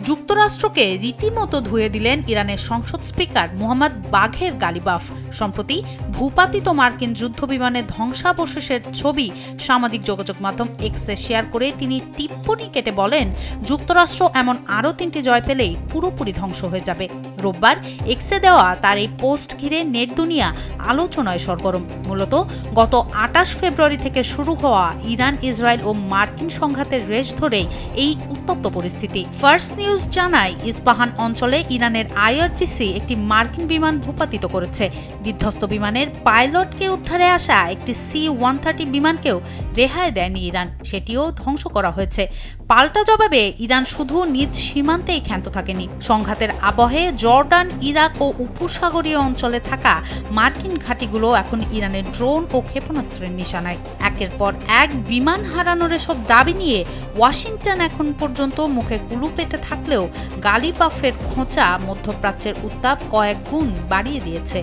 যুক্তরাষ্ট্রকে রীতিমতো ধুয়ে দিলেন ইরানের সংসদ স্পিকার মোহাম্মদ বাঘের গালিবাফ। সম্প্রতি ভূপাতিত মার্কিন যুদ্ধবিমানের ধ্বংসাবশেষের ছবি সামাজিক যোগাযোগ মাধ্যম এক্সে শেয়ার করে তিনি টিপ্পনি কেটে বলেন, যুক্তরাষ্ট্র এমন আরও 3টি জয় পেলেই পুরোপুরি ধ্বংস হয়ে যাবে। রোববার এক্সে দেওয়া তার এই পোস্ট ঘিরে নেট দুনিয়া আলোচনায় সরগরম। মূলত গত 28 ফেব্রুয়ারি থেকে শুরু হওয়া ইরান, ইসরায়েল ও মার্কিন সংঘাতের রেশ ধরেই এই উত্তপ্ত পরিস্থিতি। ফার্স্ট নিউজ জানায়, ইস্পাহান অঞ্চলে ইরানের আইআরজিসি একটি মার্কিন বিমান ভূপাতিত করেছে। বিধ্বস্ত বিমানের পাইলটকে উদ্ধারে আসা একটি C-130 বিমানকেও রেহাই দেয়নি ইরান, সেটিও ধ্বংস করা হয়েছে। পাল্টা জবাবে ইরান শুধু নিজ সীমান্তেই ক্ষান্ত থাকেনি। সংঘাতের আবহে জর্ডান, ইরাক ও উপসাগরীয় অঞ্চলে থাকা মার্কিন ঘাঁটিগুলো এখন ইরানের ড্রোন ও ক্ষেপণাস্ত্রের নিশানায়। একের পর এক বিমান হারানোর এসব দাবি নিয়ে ওয়াশিংটন এখন পর্যন্ত মুখে কুলু পেটে থাকলেও গালিবাফের খোঁচা মধ্যপ্রাচ্যের উত্তাপ কয়েক গুণ বাড়িয়ে দিয়েছে।